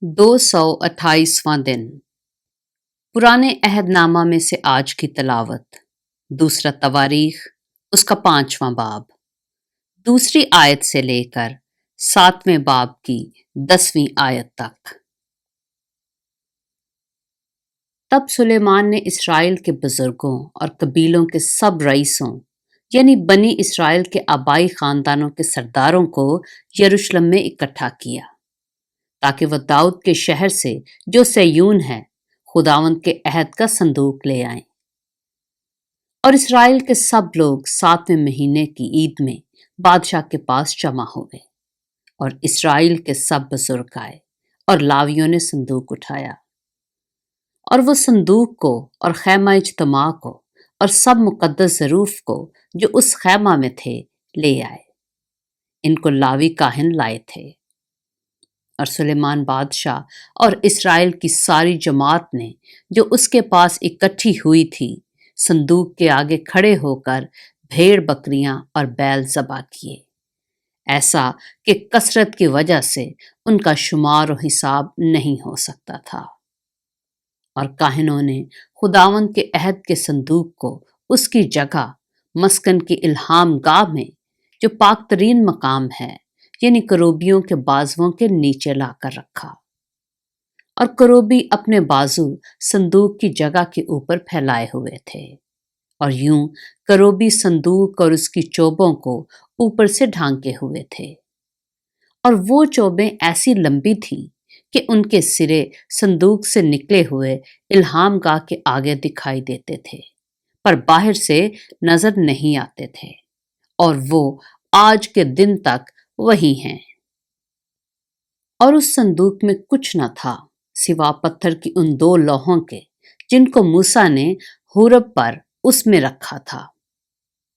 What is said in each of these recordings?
228واں دن پرانے عہد نامہ میں سے آج کی تلاوت دوسرا تواریخ اس کا 5واں باب دوسری آیت سے لے کر 7ویں باب کی 10ویں آیت تک۔ تب سلیمان نے اسرائیل کے بزرگوں اور قبیلوں کے سب رئیسوں یعنی بنی اسرائیل کے آبائی خاندانوں کے سرداروں کو یروشلم میں اکٹھا کیا تاکہ وہ داؤد کے شہر سے جو سیون ہے خداوند کے عہد کا صندوق لے آئیں۔ اور اسرائیل کے سب لوگ 7ویں مہینے کی عید میں بادشاہ کے پاس جمع ہوئے، اور اسرائیل کے سب بزرگ آئے اور لاویوں نے صندوق اٹھایا، اور وہ صندوق کو اور خیمہ اجتماع کو اور سب مقدس ظروف کو جو اس خیمہ میں تھے لے آئے۔ ان کو لاوی کاہن لائے تھے۔ اور سلیمان بادشاہ اور اسرائیل کی ساری جماعت نے جو اس کے پاس اکٹھی ہوئی تھی صندوق کے آگے کھڑے ہو کر بھیڑ بکریاں اور بیل ذبح کیے، ایسا کہ کثرت کی وجہ سے ان کا شمار و حساب نہیں ہو سکتا تھا۔ اور کاہنوں نے خداوند کے عہد کے صندوق کو اس کی جگہ مسکن کی الہام گاہ میں جو پاک ترین مقام ہے یعنی کروبیوں کے بازوؤں کے نیچے لا کر رکھا، اور کروبی اپنے بازو صندوق کی جگہ کے اوپر پھیلائے ہوئے تھے، اور یوں کروبی صندوق اور اس کی چوبوں کو اوپر سے ڈھانکے ہوئے تھے، اور وہ چوبیں ایسی لمبی تھیں کہ ان کے سرے صندوق سے نکلے ہوئے الہام گاہ کے آگے دکھائی دیتے تھے پر باہر سے نظر نہیں آتے تھے، اور وہ آج کے دن تک وہی ہیں۔ اور اس صندوق میں کچھ نہ تھا سوا پتھر کی ان 2 لوحوں کے جن کو موسیٰ نے حورب پر اس میں رکھا تھا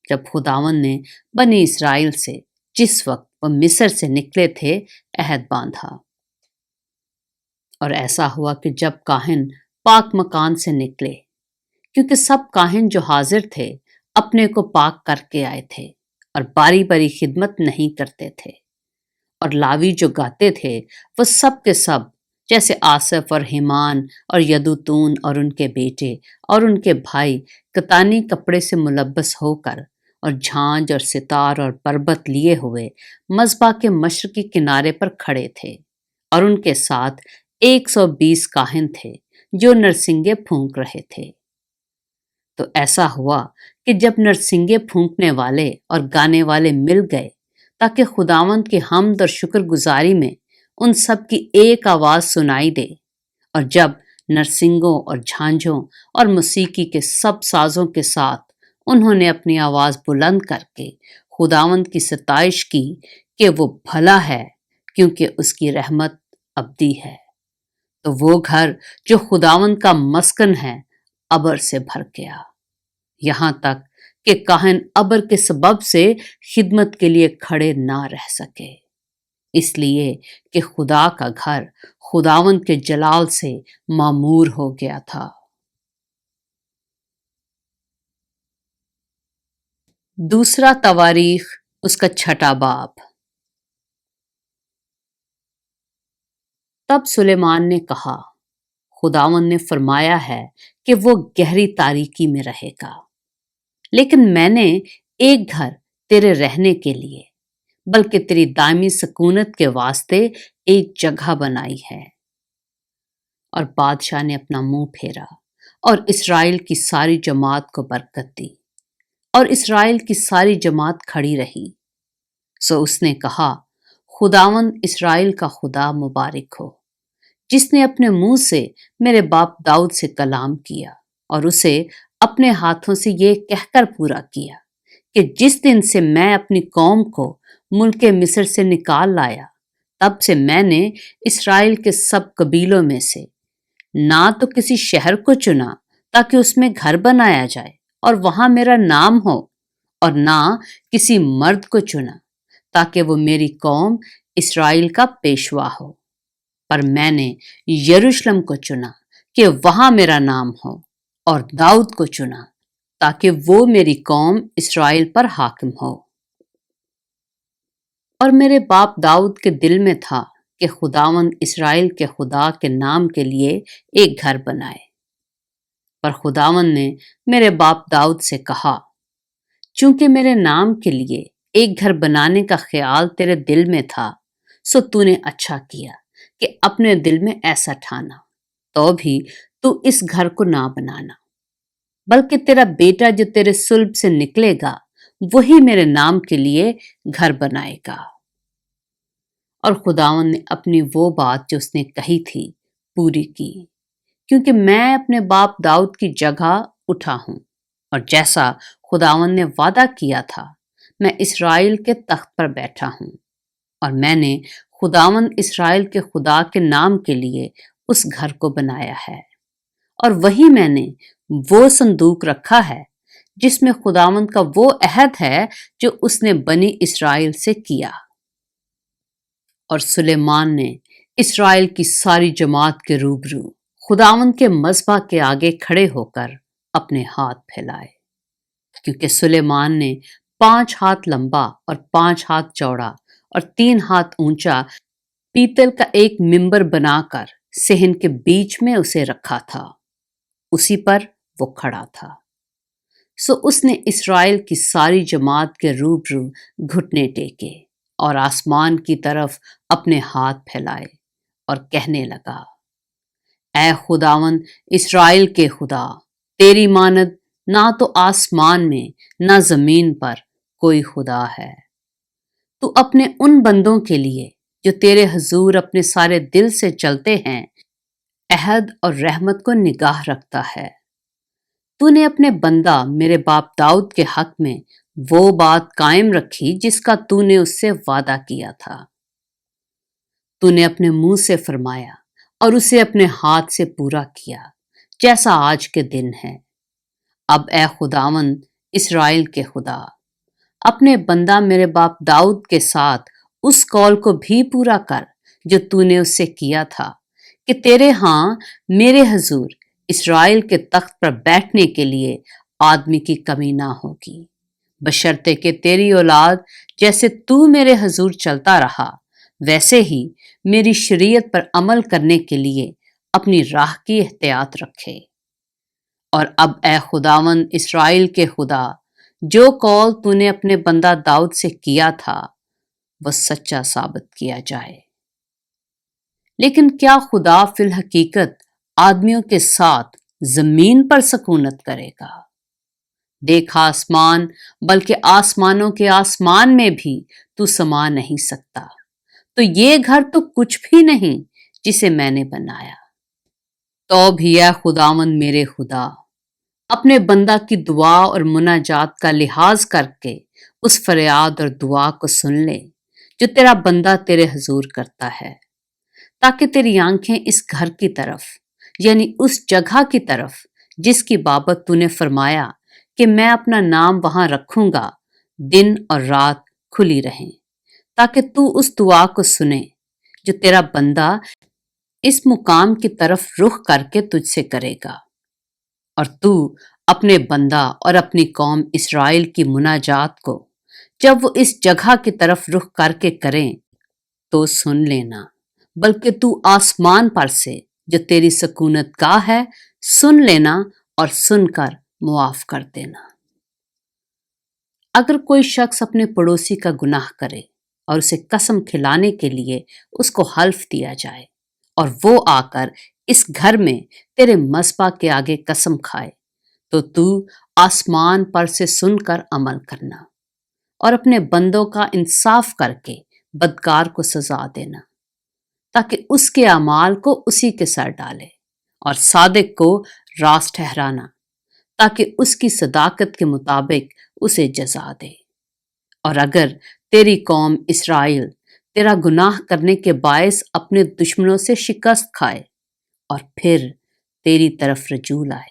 جب خداوند نے بنی اسرائیل سے جس وقت وہ مصر سے نکلے تھے عہد باندھا۔ اور ایسا ہوا کہ جب کاہن پاک مکان سے نکلے، کیونکہ سب کاہن جو حاضر تھے اپنے کو پاک کر کے آئے تھے اور باری باری خدمت نہیں کرتے تھے، اور لاوی جو گاتے تھے وہ سب کے سب جیسے آصف اور ہیمان اور یدوتون اور ان کے بیٹے اور ان کے بھائی کتانی کپڑے سے ملبس ہو کر اور جھانج اور ستار اور پربت لیے ہوئے مذبح کے مشرقی کنارے پر کھڑے تھے، اور ان کے ساتھ 120 کاہن تھے جو نرسنگے پھونک رہے تھے۔ تو ایسا ہوا کہ جب نرسنگے پھونکنے والے اور گانے والے مل گئے تاکہ خداوند کی حمد اور شکر گزاری میں ان سب کی ایک آواز سنائی دے، اور جب نرسنگوں اور جھانجھوں اور موسیقی کے سب سازوں کے ساتھ انہوں نے اپنی آواز بلند کر کے خداوند کی ستائش کی کہ وہ بھلا ہے کیونکہ اس کی رحمت ابدی ہے، تو وہ گھر جو خداوند کا مسکن ہے ابر سے بھر گیا، یہاں تک کہ کاہن ابر کے سبب سے خدمت کے لیے کھڑے نہ رہ سکے، اس لیے کہ خدا کا گھر خداوند کے جلال سے معمور ہو گیا تھا۔ دوسرا تواریخ اس کا 6واں باب۔ تب سلیمان نے کہا، خداوند نے فرمایا ہے کہ وہ گہری تاریکی میں رہے گا، لیکن میں نے ایک گھر تیرے رہنے کے لیے بلکہ تیری دائمی سکونت کے واسطے ایک جگہ بنائی ہے۔ اور بادشاہ نے اپنا منہ پھیرا اور اسرائیل کی ساری جماعت کو برکت دی، اور اسرائیل کی ساری جماعت کھڑی رہی۔ سو اس نے کہا، خداوند اسرائیل کا خدا مبارک ہو، جس نے اپنے منہ سے میرے باپ داؤد سے کلام کیا اور اسے اپنے ہاتھوں سے یہ کہہ کر پورا کیا کہ جس دن سے میں اپنی قوم کو ملک مصر سے نکال لایا تب سے میں نے اسرائیل کے سب قبیلوں میں سے نہ تو کسی شہر کو چنا تاکہ اس میں گھر بنایا جائے اور وہاں میرا نام ہو، اور نہ کسی مرد کو چنا تاکہ وہ میری قوم اسرائیل کا پیشوا ہو، پر میں نے یروشلم کو چنا کہ وہاں میرا نام ہو، اور داؤد کو چنا تاکہ وہ میری قوم اسرائیل پر حاکم ہو۔ اور میرے باپ داؤد کے دل میں تھا کہ خداوند اسرائیل کے خدا کے نام کے لیے ایک گھر بنائے۔ پر خداوند نے میرے باپ داؤد سے کہا، چونکہ میرے نام کے لیے ایک گھر بنانے کا خیال تیرے دل میں تھا، سو تو نے اچھا کیا کہ اپنے دل میں ایسا ٹھانا، تو بھی تو اس گھر کو نہ بنانا، بلکہ تیرا بیٹا جو تیرے صلب سے نکلے گا وہی میرے نام کے لیے گھر بنائے گا۔ اور خداوند نے اپنی وہ بات جو اس نے کہی تھی پوری کی، کیونکہ میں اپنے باپ داؤد کی جگہ اٹھا ہوں، اور جیسا خداوند نے وعدہ کیا تھا میں اسرائیل کے تخت پر بیٹھا ہوں، اور میں نے خداوند اسرائیل کے خدا کے نام کے لیے اس گھر کو بنایا ہے، اور وہی میں نے وہ صندوق رکھا ہے جس میں خداوند کا وہ عہد ہے جو اس نے بنی اسرائیل سے کیا۔ اور سلیمان نے اسرائیل کی ساری جماعت کے روبرو خداوند کے مذبح کے آگے کھڑے ہو کر اپنے ہاتھ پھیلائے، کیونکہ سلیمان نے 5 ہاتھ لمبا اور 5 ہاتھ چوڑا اور 3 ہاتھ اونچا پیتل کا ایک ممبر بنا کر صحن کے بیچ میں اسے رکھا تھا، اسی پر وہ کھڑا تھا۔ سو اس نے اسرائیل کی ساری جماعت کے روبرو گھٹنے ٹیکے اور آسمان کی طرف اپنے ہاتھ پھیلائے اور کہنے لگا، اے خداوند اسرائیل کے خدا، تیری مانند نہ تو آسمان میں نہ زمین پر کوئی خدا ہے۔ تو اپنے ان بندوں کے لیے جو تیرے حضور اپنے سارے دل سے چلتے ہیں عہد اور رحمت کو نگاہ رکھتا ہے۔ تو نے اپنے بندہ میرے باپ داؤد کے حق میں وہ بات قائم رکھی جس کا تو نے اس سے وعدہ کیا تھا۔ تو نے اپنے منہ سے فرمایا اور اسے اپنے ہاتھ سے پورا کیا، جیسا آج کے دن ہے۔ اب اے خداوند اسرائیل کے خدا، اپنے بندہ میرے باپ داؤد کے ساتھ اس قول کو بھی پورا کر جو تو نے اس سے کیا تھا کہ تیرے ہاں میرے حضور اسرائیل کے تخت پر بیٹھنے کے لیے آدمی کی کمی نہ ہوگی، بشرطے کہ تیری اولاد جیسے تو میرے حضور چلتا رہا ویسے ہی میری شریعت پر عمل کرنے کے لیے اپنی راہ کی احتیاط رکھے۔ اور اب اے خداوند اسرائیل کے خدا، جو قول تو نے اپنے بندہ داؤد سے کیا تھا وہ سچا ثابت کیا جائے۔ لیکن کیا خدا فی الحقیقت آدمیوں کے ساتھ زمین پر سکونت کرے گا؟ دیکھ آسمان، بلکہ آسمانوں کے آسمان میں بھی تو سما نہیں سکتا، تو یہ گھر تو کچھ بھی نہیں جسے میں نے بنایا۔ تو بھی اے خداوند میرے خدا، اپنے بندہ کی دعا اور مناجات کا لحاظ کر کے اس فریاد اور دعا کو سن لے جو تیرا بندہ تیرے حضور کرتا ہے، تاکہ تیری آنکھیں اس گھر کی طرف یعنی اس جگہ کی طرف جس کی بابت تو نے فرمایا کہ میں اپنا نام وہاں رکھوں گا دن اور رات کھلی رہیں، تاکہ تو اس دعا کو سنے جو تیرا بندہ اس مقام کی طرف رخ کر کے تجھ سے کرے گا، اور تو اپنے بندہ اور اپنی قوم اسرائیل کی مناجات کو جب وہ اس جگہ کی طرف رخ کر کے کریں تو سن لینا، بلکہ تو آسمان پر سے جو تیری سکونت گاہ ہے سن لینا اور سن کر معاف کر دینا۔ اگر کوئی شخص اپنے پڑوسی کا گناہ کرے اور اسے قسم کھلانے کے لیے اس کو حلف دیا جائے اور وہ آ کر اس گھر میں تیرے مذبح کے آگے قسم کھائے، تو آسمان پر سے سن کر عمل کرنا اور اپنے بندوں کا انصاف کر کے بدکار کو سزا دینا، تاکہ اس کے اعمال کو اسی کے سر ڈالے، اور صادق کو راست ٹھہرانا تاکہ اس کی صداقت کے مطابق اسے جزا دے۔ اور اگر تیری قوم اسرائیل تیرا گناہ کرنے کے باعث اپنے دشمنوں سے شکست کھائے اور پھر تیری طرف رجوع لائے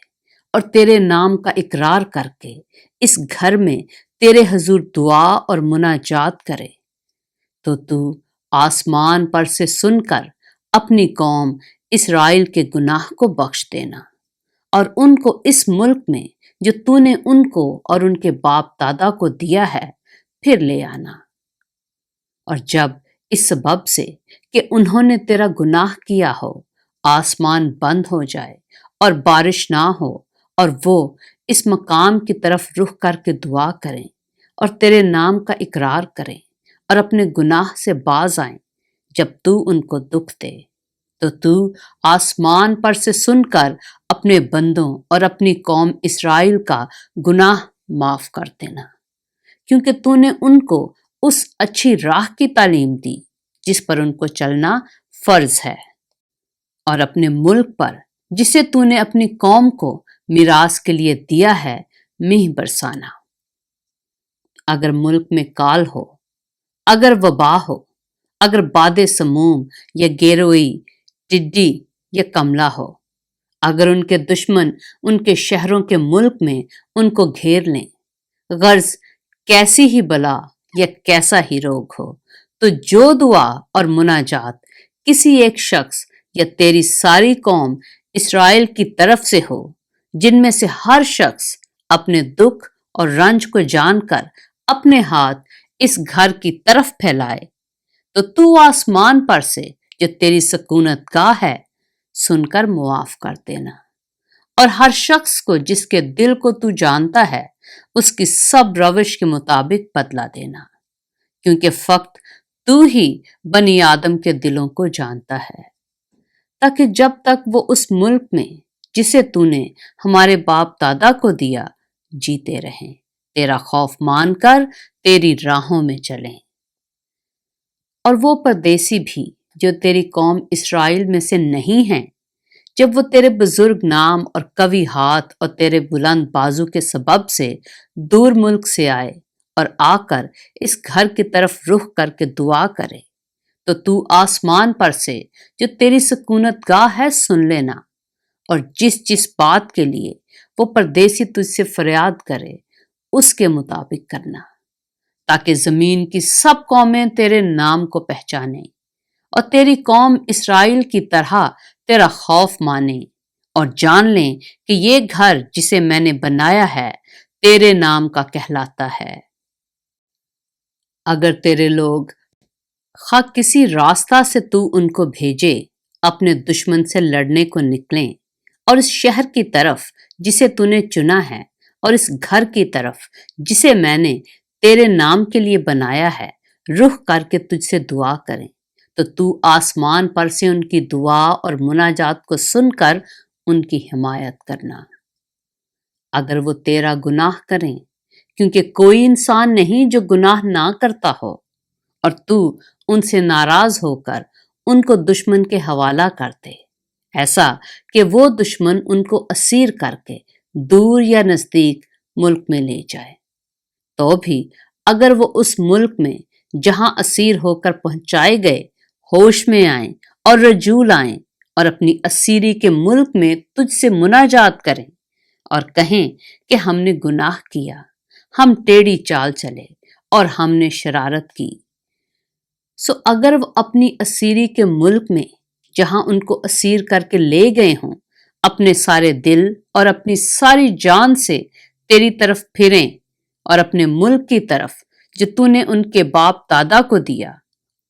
اور تیرے نام کا اقرار کر کے اس گھر میں تیرے حضور دعا اور مناجات کرے، تو آسمان پر سے سن کر اپنی قوم اسرائیل کے گناہ کو بخش دینا اور ان کو اس ملک میں جو تو نے ان کو اور ان کے باپ دادا کو دیا ہے پھر لے آنا۔ اور جب اس سبب سے کہ انہوں نے تیرا گناہ کیا ہو، آسمان بند ہو جائے اور بارش نہ ہو، اور وہ اس مقام کی طرف رخ کر کے دعا کریں اور تیرے نام کا اقرار کریں اور اپنے گناہ سے باز آئیں، جب تو ان کو دکھ دے تو تو آسمان پر سے سن کر اپنے بندوں اور اپنی قوم اسرائیل کا گناہ معاف کر دینا، کیونکہ تو نے ان کو اس اچھی راہ کی تعلیم دی جس پر ان کو چلنا فرض ہے، اور اپنے ملک پر جسے تو نے اپنی قوم کو میراث کے لیے دیا ہے مینہ برسانا۔ اگر ملک میں کال ہو، اگر وبا ہو، اگر باد سموم یا گیروئی، ٹڈی یا کملا ہو، اگر ان کے دشمن ان کے شہروں کے ملک میں ان کو گھیر لیں، غرض کیسی ہی بلا یا کیسا ہی روگ ہو، تو جو دعا اور مناجات کسی ایک شخص یا تیری ساری قوم اسرائیل کی طرف سے ہو، جن میں سے ہر شخص اپنے دکھ اور رنج کو جان کر اپنے ہاتھ اس گھر کی طرف پھیلائے، تو آسمان پر سے جو تیری سکونت گاہ ہے سن کر معاف کر دینا، اور ہر شخص کو جس کے دل کو تو جانتا ہے اس کی سب روش کے مطابق بدلا دینا، کیونکہ فقط تو ہی بنی آدم کے دلوں کو جانتا ہے، تاکہ جب تک وہ اس ملک میں جسے تو نے ہمارے باپ دادا کو دیا جیتے رہیں، تیرا خوف مان کر تیری راہوں میں چلیں۔ اور وہ پردیسی بھی جو تیری قوم اسرائیل میں سے نہیں ہیں، جب وہ تیرے بزرگ نام اور قوی ہاتھ اور تیرے بلند بازو کے سبب سے دور ملک سے آئے اور آ کر اس گھر کی طرف رخ کر کے دعا کرے، تو آسمان پر سے جو تیری سکونت گاہ ہے سن لینا، اور جس بات کے لیے وہ پردیسی تجھ سے فریاد کرے اس کے مطابق کرنا، تاکہ زمین کی سب قومیں تیرے نام کو پہچانیں اور تیری قوم اسرائیل کی طرح تیرا خوف مانیں اور جان لیں کہ یہ گھر جسے میں نے بنایا ہے تیرے نام کا کہلاتا ہے۔ اگر تیرے لوگ خواہ کسی راستہ سے تو ان کو بھیجے اپنے دشمن سے لڑنے کو نکلیں اور اس شہر کی طرف جسے تو نے چنا ہے اور اس گھر کی طرف جسے میں نے تیرے نام کے لیے بنایا ہے رخ کر کے تجھ سے دعا کریں، تو آسمان پر سے ان کی دعا اور مناجات کو سن کر ان کی حمایت کرنا۔ اگر وہ تیرا گناہ کریں، کیونکہ کوئی انسان نہیں جو گناہ نہ کرتا ہو، اور تو ان سے ناراض ہو کر ان کو دشمن کے حوالہ کر دے، ایسا کہ وہ دشمن ان کو اسیر کر کے دور یا نزدیک ملک میں لے جائے، تو بھی اگر وہ اس ملک میں جہاں اسیر ہو کر پہنچائے گئے ہوش میں آئیں اور رجوع لائیں اور اپنی اسیری کے ملک میں تجھ سے مناجات کریں اور کہیں کہ ہم نے گناہ کیا، ہم ٹیڑھی چال چلے اور ہم نے شرارت کی، سو اگر وہ اپنی اسیری کے ملک میں جہاں ان کو اسیر کر کے لے گئے ہوں اپنے سارے دل اور اپنی ساری جان سے تیری طرف پھریں اور اپنے ملک کی طرف جو تو نے ان کے باپ دادا کو دیا،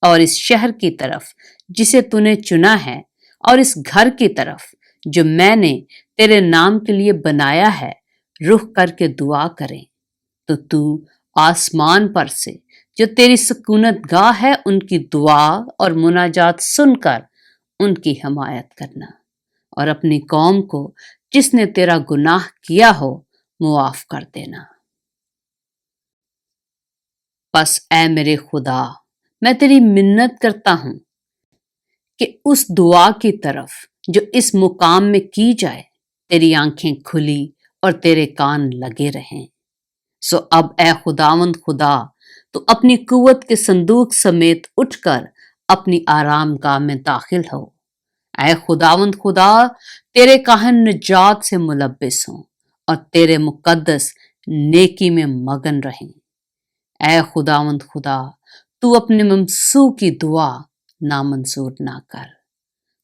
اور اس شہر کی طرف جسے تو نے چنا ہے، اور اس گھر کی طرف جو میں نے تیرے نام کے لیے بنایا ہے رخ کر کے دعا کریں، تو آسمان پر سے جو تیری سکونت گاہ ہے ان کی دعا اور مناجات سن کر ان کی حمایت کرنا، اور اپنی قوم کو جس نے تیرا گناہ کیا ہو معاف کر دینا۔ پس اے میرے خدا، میں تیری منت کرتا ہوں کہ اس دعا کی طرف جو اس مقام میں کی جائے تیری آنکھیں کھلی اور تیرے کان لگے رہیں۔ سو اب اے خداوند خدا، تو اپنی قوت کے صندوق سمیت اٹھ کر اپنی آرام گاہ میں داخل ہو۔ اے خداوند خدا، تیرے کاہن نجات سے ملبس ہوں اور تیرے مقدس نیکی میں مگن رہیں۔ اے خداوند خدا، تو اپنے ممسوح کی دعا نامنظور نہ کر،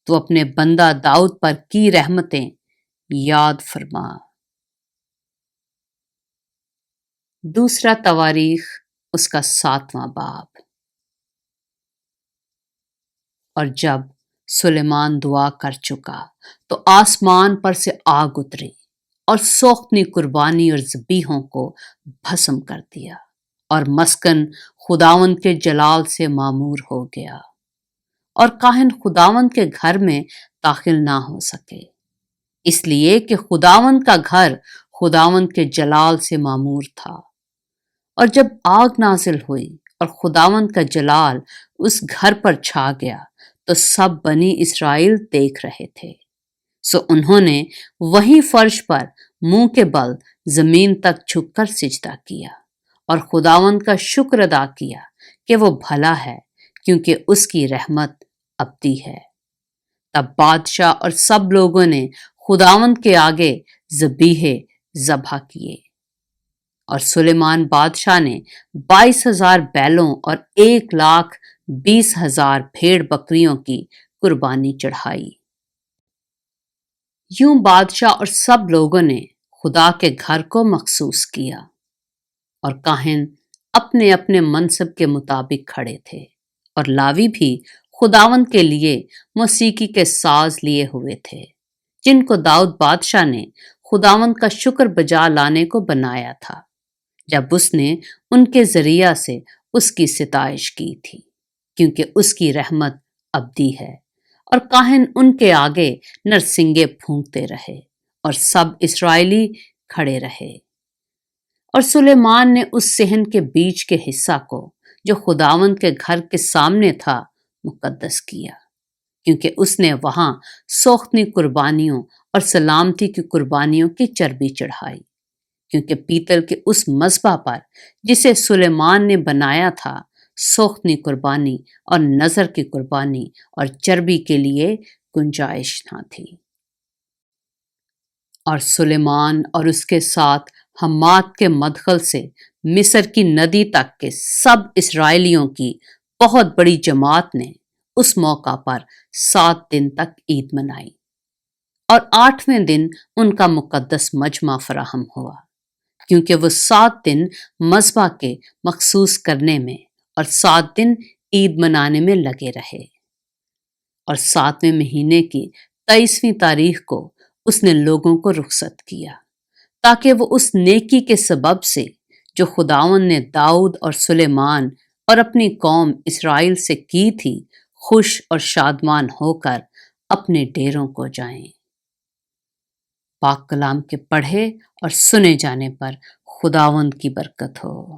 تو اپنے بندہ داؤد پر کی رحمتیں یاد فرما۔ دوسرا تواریخ اس کا 7واں باب۔ اور جب سلیمان دعا کر چکا تو آسمان پر سے آگ اتری اور سوختنی قربانی اور ذبیحوں کو بھسم کر دیا، اور مسکن خداوند کے جلال سے معمور ہو گیا، اور کاہن خداوند کے گھر میں داخل نہ ہو سکے، اس لیے کہ خداوند کا گھر خداوند کے جلال سے معمور تھا۔ اور جب آگ نازل ہوئی اور خداوند کا جلال اس گھر پر چھا گیا تو سب بنی اسرائیل دیکھ رہے تھے، سو انہوں نے وہی فرش پر منہ کے بل زمین تک جھک کر سجدہ کیا اور خداوند کا شکر ادا کیا کہ وہ بھلا ہے، کیونکہ اس کی رحمت ابدی ہے۔ تب بادشاہ اور سب لوگوں نے خداوند کے آگے ذبیحے ذبح کیے، اور سلیمان بادشاہ نے 22,000 بیلوں اور 1,20,000 بھیڑ بکریوں کی قربانی چڑھائی۔ یوں بادشاہ اور سب لوگوں نے خدا کے گھر کو مخصوص کیا، اور کاہن اپنے اپنے منصب کے مطابق کھڑے تھے، اور لاوی بھی خداوند کے لیے موسیقی کے ساز لیے ہوئے تھے، جن کو داؤد بادشاہ نے خداوند کا شکر بجا لانے کو بنایا تھا، جب اس نے ان کے ذریعہ سے اس کی ستائش کی تھی، کیونکہ اس کی رحمت ابدی ہے۔ اور کاہن ان کے آگے نرسنگے پھونکتے رہے، اور سب اسرائیلی کھڑے رہے۔ اور سلیمان نے اس صحن کے بیچ کے حصہ کو جو خداوند کے گھر کے سامنے تھا مقدس کیا، کیونکہ اس نے وہاں سوختنی قربانیوں اور سلامتی کی قربانیوں کی چربی چڑھائی، کیونکہ پیتل کے اس مذبح پر جسے سلیمان نے بنایا تھا سوختنی قربانی اور نذر کی قربانی اور چربی کے لیے گنجائش نہ تھی۔ اور سلیمان اور اس کے ساتھ حمات کے مدخل سے مصر کی ندی تک کے سب اسرائیلیوں کی بہت بڑی جماعت نے اس موقع پر 7 دن تک عید منائی، اور 8ویں دن ان کا مقدس مجمع فراہم ہوا، کیونکہ وہ 7 دن مذبح کے مخصوص کرنے میں اور 7 دن عید منانے میں لگے رہے۔ اور 7ویں مہینے کی 23ویں تاریخ کو اس نے لوگوں کو رخصت کیا، تاکہ وہ اس نیکی کے سبب سے جو خداوند نے داؤد اور سلیمان اور اپنی قوم اسرائیل سے کی تھی خوش اور شادمان ہو کر اپنے ڈیروں کو جائیں۔ پاک کلام کے پڑھے اور سنے جانے پر خداوند کی برکت ہو۔